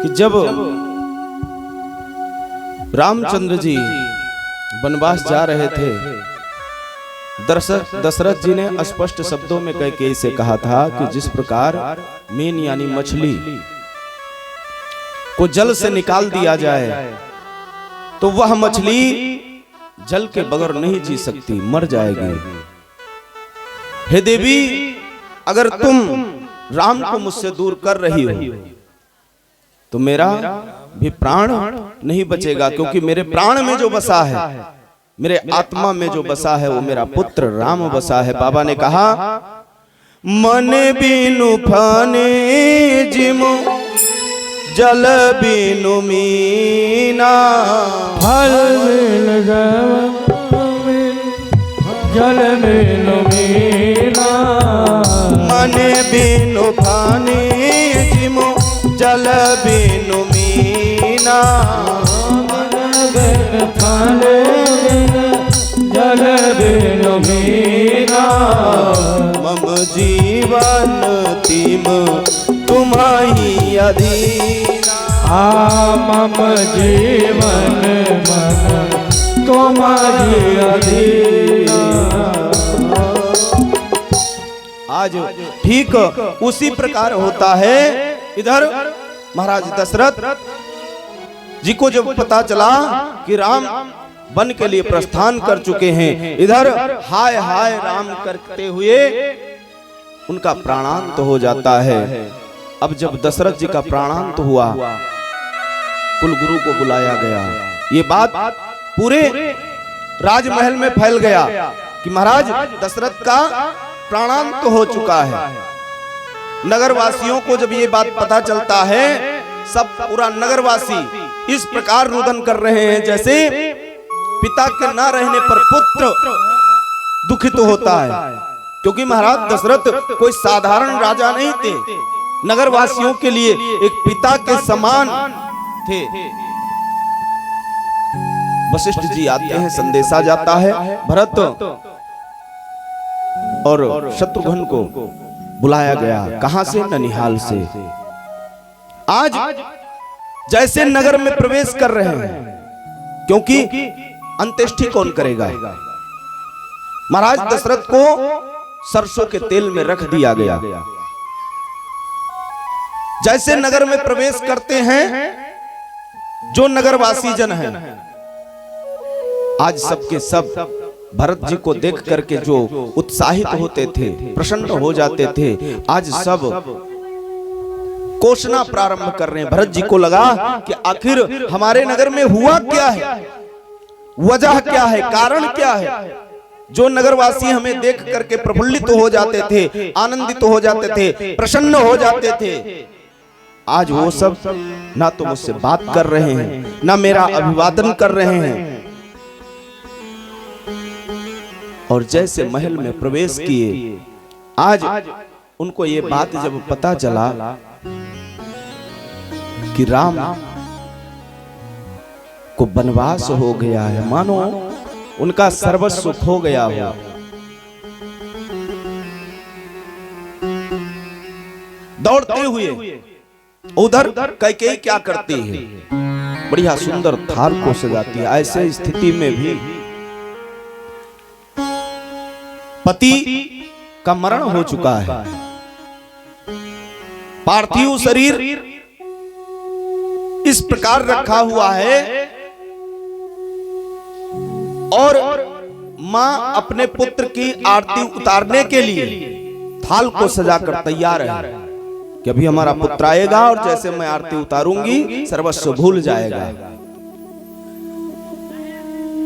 कि जब रामचंद्र जी वनवास जा रहे थे, दशरथ जी ने स्पष्ट शब्दों में कैकेयी से कहा था कि जिस प्रकार मीन यानी मछली को जल से निकाल दिया जाए तो वह मछली जल के बगैर नहीं जी सकती, मर जाएगी। हे देवी, अगर तुम राम को मुझसे दूर कर रही हो तो मेरा भी प्राण नहीं बचेगा, क्योंकि मेरे प्राण में जो बसा है, मेरे आत्मा में जो बसा है, वो मेरा पुत्र राम बसा है। बाबा ने कहा, मन बिनु फाने जिमो जल बिनु मीना, फल मिल जल बिनु मीना, मन बिनु फाने जिमो जल बिनु मीना, मन बिनु फाने जल बिनु मीना, मम जीवन तिम तुम्हारी अधीना, मम जीवन मन तुम्हारी अधीना। आज ठीक उसी प्रकार होता है। इधर महाराज दशरथ जी को जब पता चला कि राम वन के लिए प्रस्थान कर चुके हैं, इधर हाय हाय राम करते हुए उनका प्राणांत हो जाता है। अब जब दशरथ जी का प्राणांत हुआ, कुलगुरु को बुलाया गया। ये बात पूरे राजमहल में फैल गया कि महाराज दशरथ का प्राणांत हो चुका है। नगरवासियों को जब ये बात पता चलता है, सब पूरा नगरवासी इस प्रकार रुदन कर रहे हैं जैसे पिता के ना रहने पर पुत्र दुखित होता है, क्योंकि महाराज दशरथ कोई साधारण राजा नहीं थे, नगरवासियों के लिए एक पिता के समान थे। वशिष्ठ जी आते हैं, संदेशा जाता है, भरत और शत्रुघ्न को बुलाया गया। कहां से? ननिहाल से। आज जैसे नगर में प्रवेश कर रहे हैं, क्योंकि अंत्येष्टि कौन करेगा? महाराज दशरथ को सरसों के तेल में रख दिया गया। जैसे नगर में प्रवेश करते हैं जो नगरवासी जन हैं, आज सबके सब भरत जी को देख करके जो उत्साहित होते थे, प्रसन्न हो जाते थे, आज सब कोसना प्रारंभ कर रहे हैं। भरत जी को लगा कि आखिर हमारे नगर में हुआ क्या है, वजह क्या है, कारण क्या है। जो नगरवासी हमें देख करके प्रफुल्लित हो जाते थे, आनंदित हो जाते थे, प्रसन्न हो जाते थे, आज वो सब ना तो मुझसे बात कर रहे हैं, ना मेरा अभिवादन कर रहे हैं। और जैसे महल में प्रवेश किए, आज उनको ये बात जब पता चला कि राम को वनवास हो गया है, मानो उनका सर्वस्व खो गया हो, दौड़ते हुए उधर कैकेयी क्या करती है? बढ़िया सुंदर थाल को सजाती है। ऐसे स्थिति में भी पति का मरण हो चुका है, पार्थिव शरीर इस प्रकार रखा हुआ है, और मां अपने पुत्र की आरती उतारने के लिए थाल को सजाकर तैयार है कि अभी हमारा पुत्र आएगा और जैसे मैं आरती उतारूंगी सर्वस्व भूल जाएगा।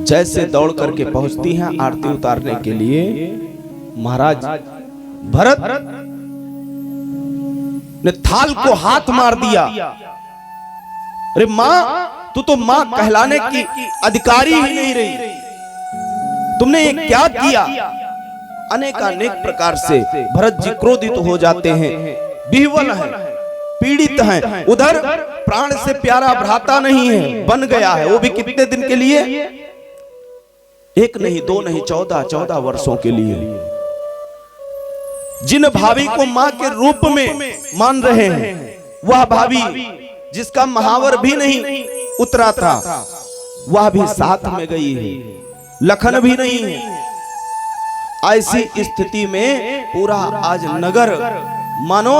जैसे दौड़ करके पहुंचती हैं आरती उतारने के लिए, महाराज भरत ने थाल को हाथ मार दिया। अरे मां, तू तो मां कहलाने की अधिकारी ही नहीं रही, तुमने ये क्या किया? अनेकानेक प्रकार से भरत जी क्रोधित हो जाते हैं, विह्वल हैं, पीड़ित हैं। उधर प्राण से प्यारा भ्राता नहीं है, बन गया है, वो भी कितने दिन के लिए? एक नहीं, दो नहीं, 14 वर्षों के लिए। जिन भाभी को मां के रूप में मान रहे हैं, वह भाभी जिसका महावर भी नहीं उतरा था वह भी साथ में गई है, लखन भी नहीं है। ऐसी स्थिति में पूरा आज नगर मानो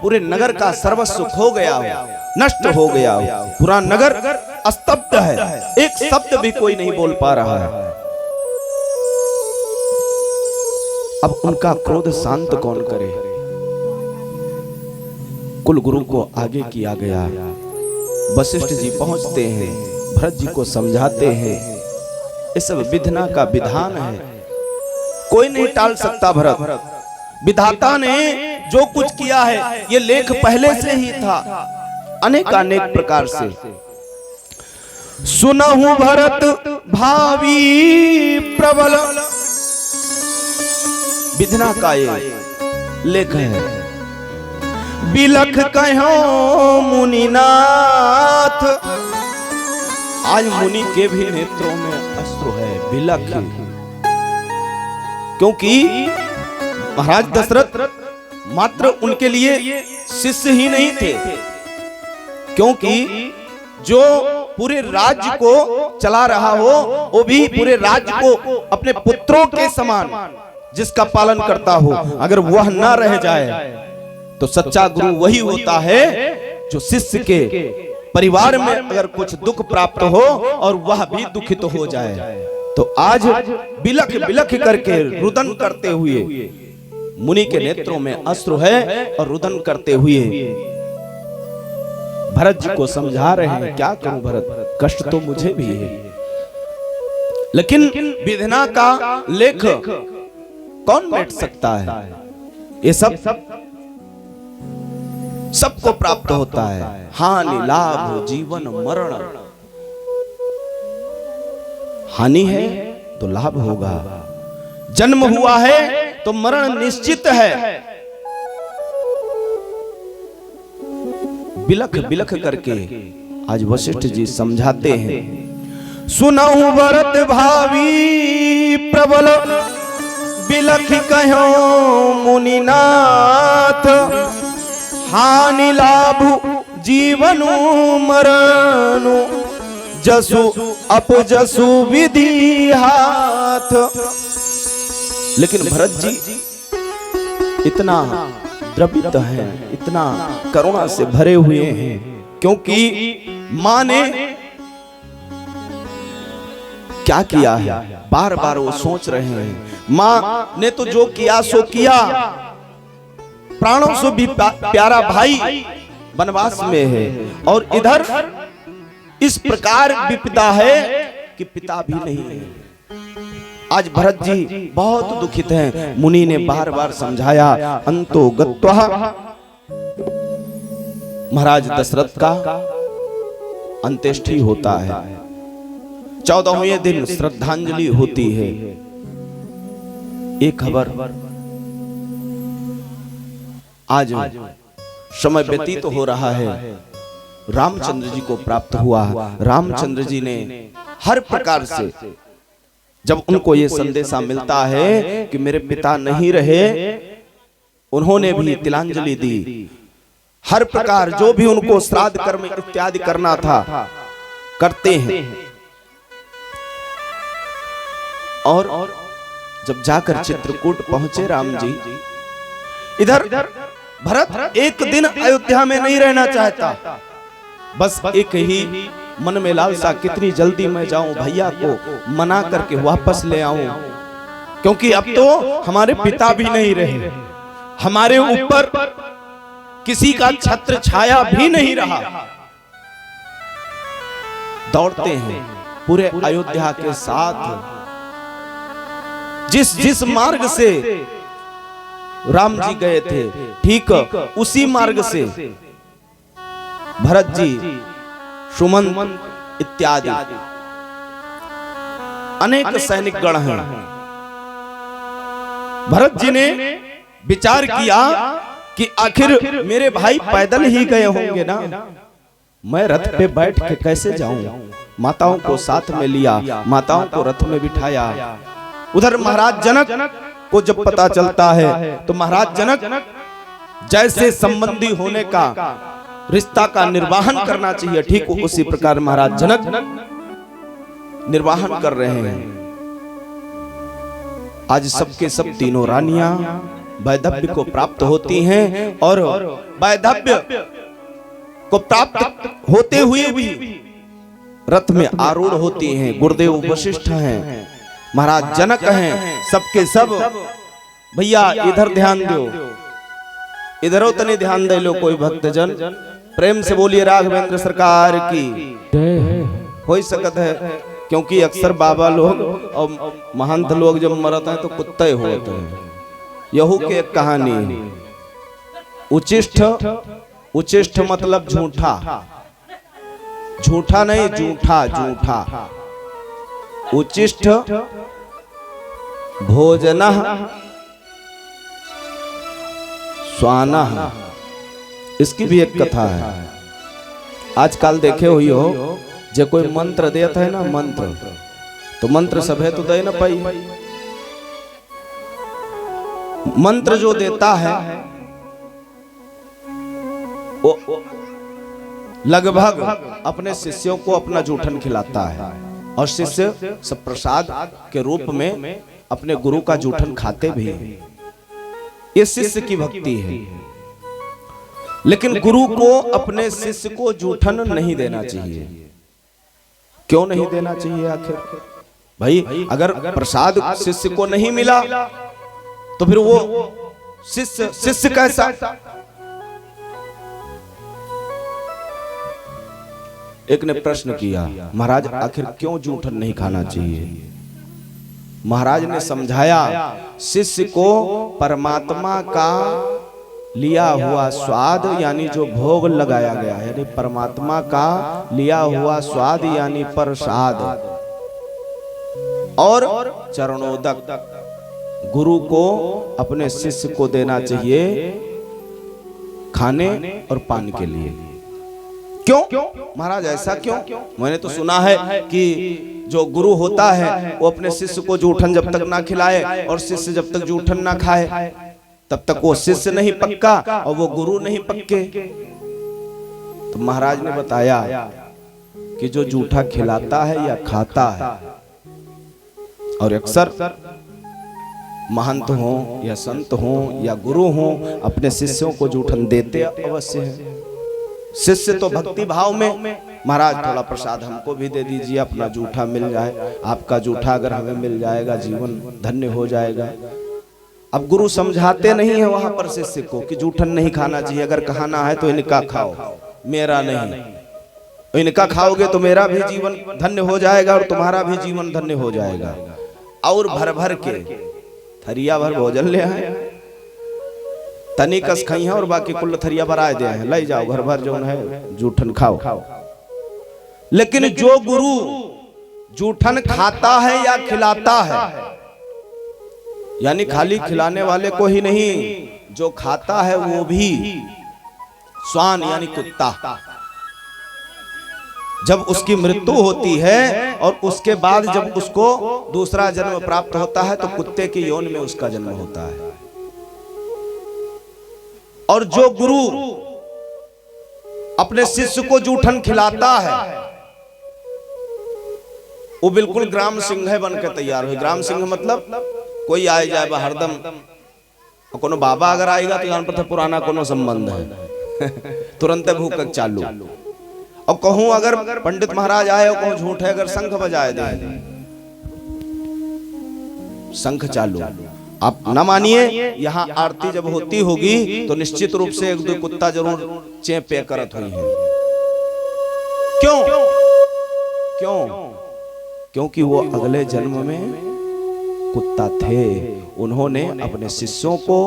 पूरे नगर का सर्वस्व खो गया हो, नष्ट हो गया हो। पूरा नगर स्तब्ध है, एक शब्द भी कोई नहीं बोल पा रहा है। अब उनका क्रोध शांत कौन करे? कुल गुरु को आगे किया गया। वशिष्ठ जी पहुंचते हैं, भरत जी को समझाते हैं। ये सब विधना का विधान है, कोई नहीं टाल सकता। भरत, विधाता ने जो कुछ किया है ये लेख पहले से ही था, अनेक प्रकार से। सुनहु भरत भावी प्रबल, विधना का ये लेख है। बिलख कहो मुनिनाथ, आज मुनि के भी नेत्रों में अश्रु है, बिलख। क्योंकि महाराज दशरथ मात्र उनके लिए शिष्य ही नहीं थे, क्योंकि जो पूरे राज्य को चला रहा हो वो भी पूरे राज्य को अपने पुत्रों के समान जिसका पालन करता हो, अगर वह न रह जाए तो सच्चा गुरु वही होता है जो शिष्य के परिवार में अगर कुछ दुख प्राप्त हो और वह भी दुखित हो जाए। तो आज बिलख बिलख करके रुदन करते हुए मुनि के नेत्रों में अश्रु है और रुदन करते हुए भरत जी को समझा रहे हैं। क्या करूं भरत, कष्ट तो मुझे भी है, लेकिन विधना का लेख कौन बैठ सकता है? ये सबको प्राप्त होता है। हानि लाभ जीवन मरण, हानि है तो लाभ होगा, जन्म हुआ है तो मरण निश्चित है। बिलख बिलख करके आज वशिष्ठ जी समझाते हैं। सुनहु भरत भावी प्रबल, बिलख कहो मुनिनाथ। हानि लाभ जीवनु मरणु, जसु अपजसु विधि हाथ। लेकिन भरत जी इतना द्रवित हैं, इतना करुणा से भरे हुए हैं, क्योंकि मां ने क्या किया है बार बार वो सोच रहे हैं। मां ने तो जो किया सो किया, प्राणों से भी प्यारा भाई वनवास में है, और इधर इस प्रकार विपदा है कि पिता भी नहीं है। आज भरत जी बहुत दुखित हैं। मुनि ने बार बार समझाया। अंतो गत्वा महाराज दशरथ का अंत्येष्टि होता है। 14वें दिन श्रद्धांजलि होती है। एक खबर आज समय व्यतीत हो रहा है, रामचंद्र जी को प्राप्त हुआ। रामचंद्र जी ने हर प्रकार से जब उनको ये संदेशा मिलता है कि मेरे पिता नहीं रहे, उन्होंने भी तिलांजलि दी। हर प्रकार जो भी उनको श्राद्ध कर्म इत्यादि करना था करते हैं। और जब जाकर चित्रकूट पहुंचे राम जी, इधर भरत एक दिन अयोध्या में नहीं रहना चाहता, बस एक ही मन में लालसा, कितनी जल्दी मैं जाऊं, भैया को मना करके वापस ले आऊं, क्योंकि अब तो हमारे पिता भी नहीं रहे, हमारे ऊपर किसी का छत्र छाया भी नहीं रहा। दौड़ते हैं पूरे अयोध्या के साथ, जिस मार्ग से राम जी गए थे ठीक उसी मार्ग से भरत जी, सुमंत इत्यादि अनेक सैनिक गण हैं। भरत जी ने विचार किया कि आखिर मेरे भाई पैदल ही गए होंगे ना, मैं रथ पे बैठ के कैसे जाऊं। माताओं को साथ में लिया, माताओं को रथ में बिठाया। उधर महाराज जनक को जब पता चलता है तो महाराज जनक जैसे संबंधी होने का रिश्ता का निर्वाहन करना चाहिए, ठीक उसी प्रकार महाराज जनक निर्वाहन कर रहे हैं। आज सबके सब तीनों रानियां वैधव्य को प्राप्त होती हैं और वैधव्य को प्राप्त होते हुए भी रथ में आरूढ़ होती हैं। गुरुदेव वशिष्ठ हैं, महाराज जनक हैं, सबके सब। भैया इधर ध्यान दो, इधर उतने ध्यान दे लो कोई भक्तजन। प्रेम से बोलिए राघवेंद्र सरकार की हो सकत है, क्योंकि अक्सर बाबा लोग और महंत लोग जब मरते हैं तो कुत्ते होते हैं। यहू के एक कहानी, उचिष्ठ, उचिष्ठ मतलब झूठा, झूठा नहीं झूठा, झूठा। उचिष्ठ भोजनः स्वानः, इसकी भी एक कथा है। आजकल देखे हुई हो, जो कोई मंत्र देता है ना, मंत्र तो मंत्र सभे तो दे ना पाई। मंत्र जो देता है वो लगभग अपने शिष्यों को अपना जूठन खिलाता है और शिष्य सब प्रसाद के रूप में अपने गुरु का जूठन खाते भी हैं। ये शिष्य की भक्ति है। लेकिन गुरु को अपने शिष्य को जूठन नहीं देना चाहिए। क्यों नहीं देना चाहिए आखिर? भाई अगर प्रसाद शिष्य को नहीं मिला तो फिर वो शिष्य कैसा? एक ने प्रश्न किया, महाराज आखिर क्यों जूठन नहीं खाना चाहिए? महाराज ने समझाया, शिष्य को परमात्मा का लिया हुआ स्वाद यानी जो भोग लगाया गया है, यानी परमात्मा का लिया हुआ स्वाद यानी प्रसाद और चरणोदक गुरु को अपने शिष्य को देना चाहिए खाने और पान के लिए। क्यों महाराज ऐसा क्यों? मैंने तो सुना है कि जो गुरु होता है वो अपने शिष्य को जूठन जब तक ना खिलाए और शिष्य जब तक जूठन ना खाए तब तक वो शिष्य नहीं पक्का और वो गुरु नहीं पक्के। तो महाराज ने बताया कि जो जूठा खिलाता है या खाता है, और अक्सर महंत हो या संत हो या गुरु हो अपने शिष्यों को जूठन देते अवश्य है। शिष्य तो भक्ति भाव में, महाराज थोड़ा प्रसाद हमको भी दे दीजिए, अपना जूठा मिल जाए, आपका जूठा अगर हमें मिल जाएगा जीवन धन्य हो जाएगा। अब गुरु समझाते नहीं है वहां पर शिष्य को कि जूठन नहीं खाना चाहिए, अगर खाना है तो इनका खाओ, मेरा नहीं। इनका खाओगे तो मेरा भी जीवन धन्य हो जाएगा और तुम्हारा भी जीवन धन्य हो जाएगा। और भर भर के थरिया भर भोजन ले आए, तनिकस खाई है और बाकी कुल थरिया भर आए दे हैं, ले जाओ घर भर जो है जूठन खाओ। लेकिन जो गुरु जूठन खाता है या खिलाता है, यानी खाली खिलाने वाले को ही नहीं, जो खाता है वो भी स्वान यानी कुत्ता, जब उसकी मृत्यु होती है और उसके बाद जब उसको दूसरा जन्म प्राप्त होता है तो कुत्ते की यौन में उसका जन्म होता है। और जो गुरु अपने शिष्य को जूठन खिलाता है वो बिल्कुल ग्राम सिंह बनकर तैयार हो। ग्राम सिंह मतलब कोई आए जाए हरदम, कोनो बाबा अगर आएगा तो जान पड़ता पुराना कोनो संबंध है तुरंत भूख चालू। और कहूं अगर पंडित महाराज आए और कहूं झूठ है, अगर शंख बजाए दे शंख चालू। आप न मानिए, यहाँ आरती जब होती होगी तो निश्चित रूप से एक दो कुत्ता जरूर चें पे करत हुई है। क्यों? क्यों? क्योंकि वो अगले जन्म में कुत्ता थे। उन्होंने अपने शिष्यों को,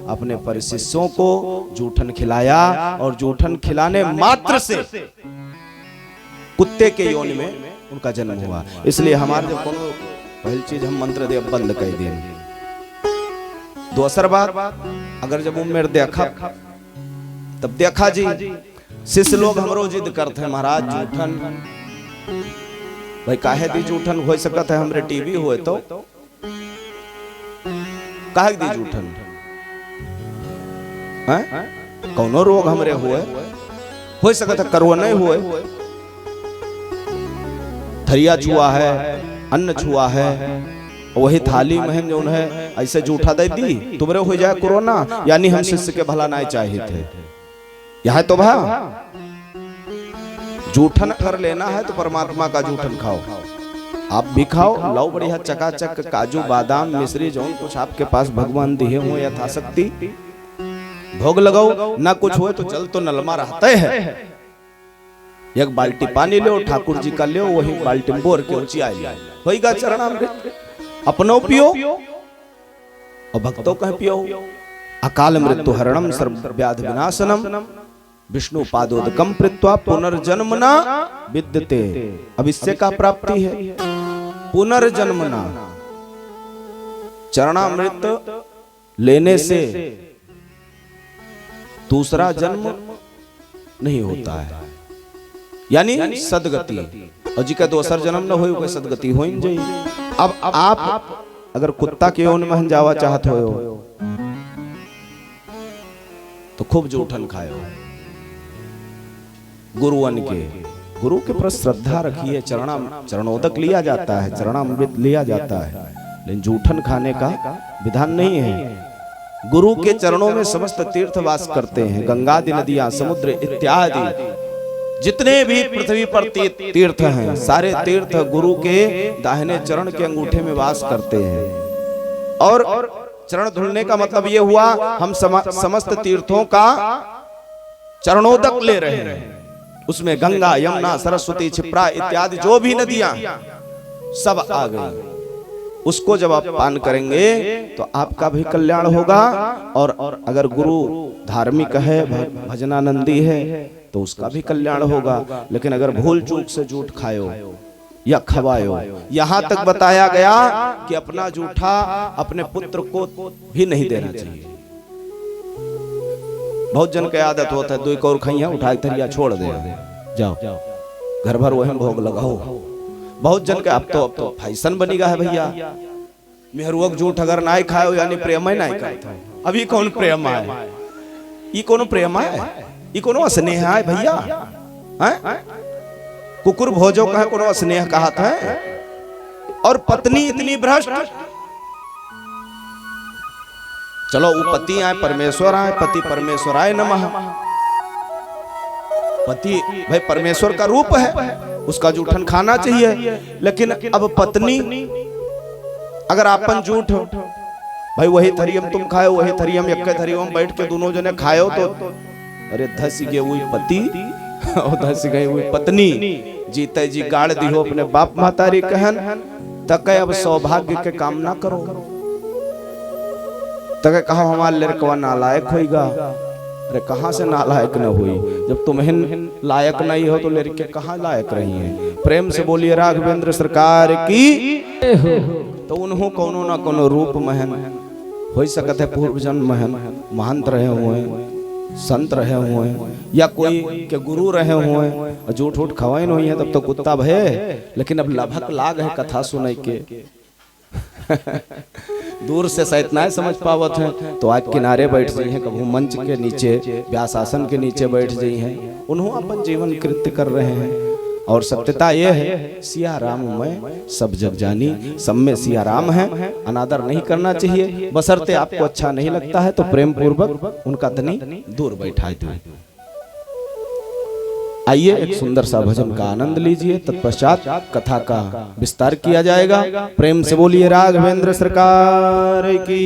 अपने परिशिष्यों को जूठन खिलाया और जूठन खिलाने मात्र से कुत्ते के योन में उनका जन्म हुआ। इसलिए हमारे जब कोनो पहली चीज हम मंत्र दे बंद कर दें। दूसरा बात, अगर जब उम्र देखा तब देखा जी शिष्य लोग हमरो जिद करते हैं, महाराज जूठन भाई काहे दी जूठन हो सकता है, हमरे टीवी हुए तो काहे दी जूठन है, कौनो रोग हमरे हुए हो सकता करो नहीं हुए, थरिया छुआ है, अन्न छुआ है, वही थाली में जो है ऐसे जूठा दे दी तुमरे हो जाए कोरोना, यानी हम शिष्य के भला नहीं चाहिए थे। यह तो भा जूठन कर लेना है तो परमात्मा का जूठन खाओ, आप भी खाओ, लाओ बढ़िया चकाचक काजू बादाम मिश्री जो कुछ आपके पास भगवान दिए हो यथाशक्ति भोग लगाओ, ना कुछ हुए तो जल तो नलमा रहता है, एक बाल्टी पानी लो ठाकुर जी का लो, वही बाल्टी बोर के ऊंची आई होगा चरणामृत अपनो पियो और भक्तों कह पियो। अकाल मृत्यु हरणम सर्व व्याधि विनाशनम विष्णु पादोदकम कृत्वा पुनर्जन्म न विद्यते। अब इससे का प्राप्ति है? पुनर्जन्म न, चरणामृत लेने से दूसरा जन्म नहीं होता है, यानी सदगति, और जी का दोसर जन्म न हो सदगति हो जाए। अब आप अगर कुत्ता के यौन में जावा चाहत हो तो खूब जूठन खायो, गुरुअन के गुरु के प्रति श्रद्धा रखिए, चरणोदक लिया जाता है, चरणामृत लिया जाता है, लेकिन जूठन खाने का विधान नहीं है। गुरु के चरणों में समस्त तीर्थ वास करते हैं, गंगादि नदियां समुद्र इत्यादि जितने भी पृथ्वी पर तीर्थ हैं, सारे तीर्थ गुरु के दाहिने चरण के अंगूठे में वास करते हैं। और चरण धुलने का मतलब ये हुआ हम समस्त तीर्थों का चरणोदक ले रहे हैं, उसमें गंगा यमुना सरस्वती क्षिप्रा इत्यादि जो भी नदियां सब आ गई, उसको जब आप पान करेंगे तो आपका भी कल्याण होगा। और अगर गुरु धार्मिक है, भजनानंदी है, तो उसका भी कल्याण होगा। लेकिन अगर भूल चूक से जूठ खायो या खवायो, यहां तक बताया गया कि अपना जूठा अपने पुत्र को भी नहीं देना चाहिए। बहुत जन के आदत होता है, 2 कौर खैया उठा के थरिया छोड़ दे, जाओ घर भर वही भोग लगाओ। बहुत जन के अब तो फैशन बनी गया है भैया, मेहरुआ जूठ अगर ना खाओ यानी प्रेम ही नहीं करता। अभी कौन प्रेम है? ये कौन प्रेम है? ये कोनो स्नेह है भैया? कुकुर भोजो कहे कोनो स्नेह कहा था। और पत्नी इतनी भ्रष्ट, चलो वो पति आए परमेश्वर आए, पति परमेश्वर आए नमः, पति भाई परमेश्वर का रूप है, उसका जूठन खाना चाहिए। लेकिन अब पत्नी अगर आपन जूठ भाई वही थरियम तुम खाओ, वही थरियम एक थरियम बैठ के दोनों जने खाओ, तो अरे धस गए वही पति और धस गए वही पत्नी। जीते जी गाड़ दिहो अपने बाप महतारी कहन, तक अब सौभाग्य के काम ना करो, तक कहा हमारे लड़कवा नालायक होगा। अरे कहाँ से नालायक न हुई? जब तुम्हें लायक नहीं हो तो लड़के कहाँ लायक रही हैं? प्रेम से बोलिए राघवेंद्र सरकार की। तो उन्हों कोनो ना कोनो रूप महन हो सकते है, पूर्व जन्म महन महंत रहे हुए, संत रहे हुए, या कोई के गुरु रहे हुए, झूठ उठ खवाई नहीं है, तब तो कुत्ता भय। लेकिन अब लभक लाग है कथा सुनाई के दूर से शायद ना समझ पावत है, तो आज किनारे बैठ जाई हैं, कभी मंच के नीचे व्यासासन के नीचे बैठ जाई हैं, उन्होंने अपन जीवन कृत्य कर रहे हैं। और सत्यता यह है, सिया राम में सब जग जानी, सब में सिया राम है, अनादर नहीं करना चाहिए। बशर्ते आपको अच्छा नहीं लगता है तो प्रेम पूर्वक उनका तनी दूर बैठा दो। आइए एक सुंदर सा भजन का आनंद लीजिए, तत्पश्चात कथा का विस्तार किया जाएगा। प्रेम से बोलिए राघवेंद्र सरकार की।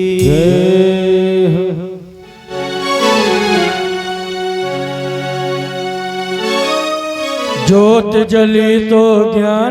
ज्योत जली तो ज्ञान